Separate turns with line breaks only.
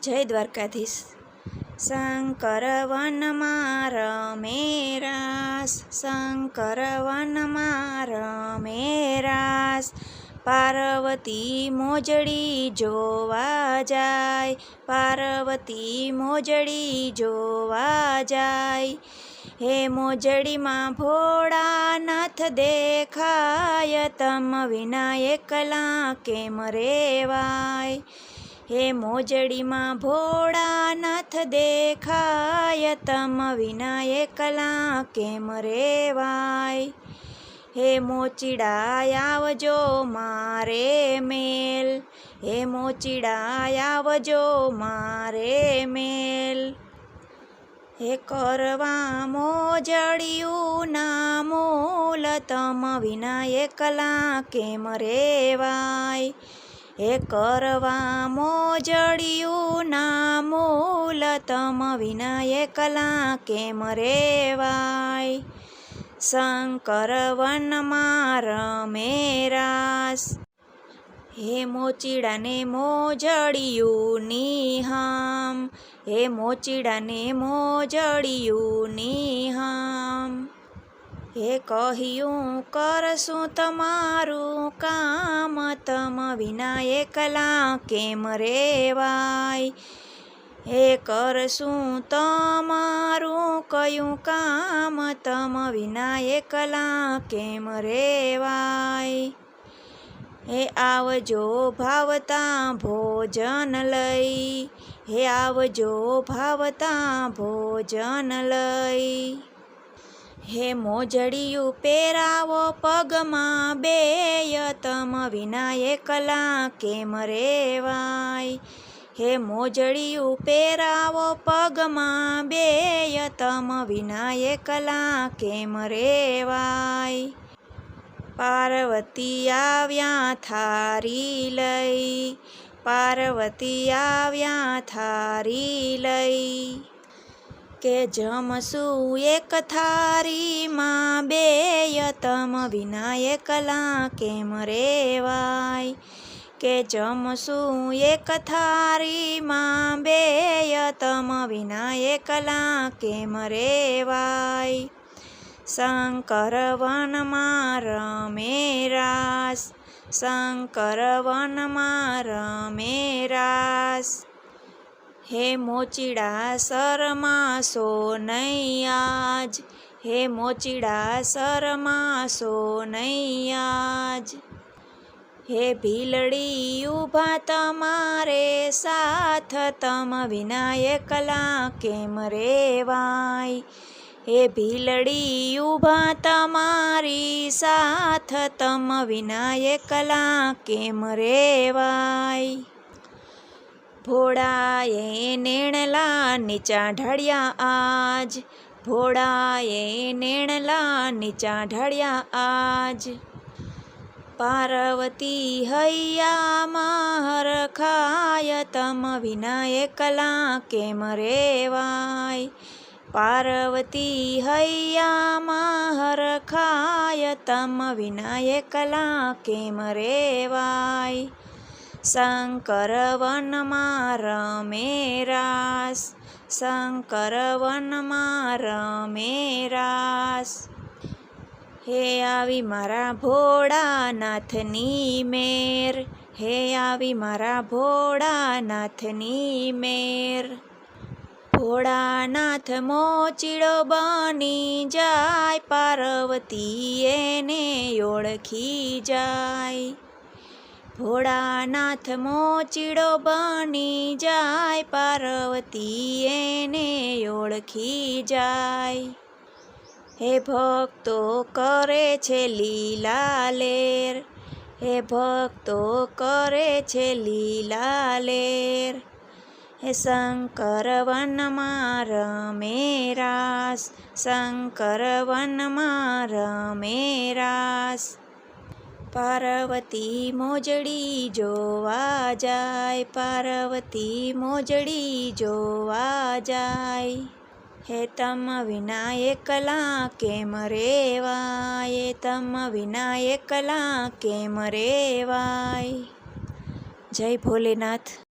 જય દ્વારકાધીશ। શંકર વનમાં રમે રાસ, શંકર વનમાં રમે રાસ, પાર્વતી મોજડી જોવા જાય, પાર્વતી મોજડી જોવા જાય। હે મોજડીમાં ભોળાનાથ દેખાય, તમ વિના એકલા કેમ રેવાય। હે મોજડીમાં ભોળાનાથ દેખાય, તમ વિના એકલા કેમ રેવાય। હે મોચીડા આવજો મારે મેલ, હે મોચીડા આવજો મારે મેલ। હે કરવા મોજડિયું ના મૂલ, તમ વિના એકલા કેમ રેવાય। હે કરવા મોજડિયું ના મૂલ, તમ વિના એકલા કેમ રેવાય। શંકર વનમાં રમે રાસ, હે મોચીડાને મોજડિયું નિહામ, હે મોચીડાને મોજડિયું નિહામ। હે કહ્યું કરશું તમારું કામ, તમ વિના એકલા કેમ રેવાય। હે કરશું તમારું કયું કામ, તમ વિના એકલા કેમ રેવાય। હે આવજો ભાવતા ભોજન લઈ, હે આવજો ભાવતા ભોજન લઈ। હે મોજડિયું પહેરાવો પગમાં બેય, તમ વિના એકલા કેમ રેવાય। હે મોજડિયું પહેરાવો પગમાં બેય, તમ વિના એકલા કેમ રેવાય। પાર્વતી આવ્યા થારી લઈ, પાર્વતી આવ્યા થારી લઈ। કે જમશું એક થારીમાં બેય, તમ વિના એકલા કેમ રેવાય। કે જમશું એક થારીમાં બેય, તમ વિના એકલા કેમ રેવાય। શંકર વનમાં રમે રાસ, શંકર વનમાં રમે રાસ। હે મોચીડા શરમાશો નહીં આજ, હે મોચીડા શરમાશો નહીં આજ। હે ભીલડી ઊભા તમારે સાથ, તમ વિના એકલા કેમ રેવાય। હે ભીલડી ઊભા તમારી સાથ, તમ વિના એકલા કેમ રેવાય। ભોળાએ નેણલા નીચા ઢળ્યા આજ, ભોળાએ નેણલા નીચા ઢળ્યા આજ। પાર્વતી હૈયામાં હરખાય, તમ વિના એકલા કેમ રેવાય। પાર્વતી હૈયામાં હરખાય, તમ વિના એકલા કેમ રેવાય। શંકર વનમાં રમે રાસ, શંકર વનમાં રમે રાસ। હે આવી મારા ભોળાનાથની મેર, હે આવી મારા ભોળાનાથની મેર। ભોળાનાથ મોચીડો બની જાય, પાર્વતી એને ઓળખી જાય। ભોળાનાથ મોચીડો બની જાય, પાર્વતી એને ઓળખી જાય। હે ભક્તો કરે છે લીલા લેર, હે ભક્તો કરે છે લીલા લેર। હે શંકર વનમાં રમે રાસ, શંકર વનમાં રમે રાસ। પાર્વતી મોજડી જોવા જાય, પાર્વતી મોજડી જોવા જાય। હે તમ વિના એકલા કેમ રેવાય, તમ વિના એકલા કેમ રેવાય। જય ભોલેનાથ।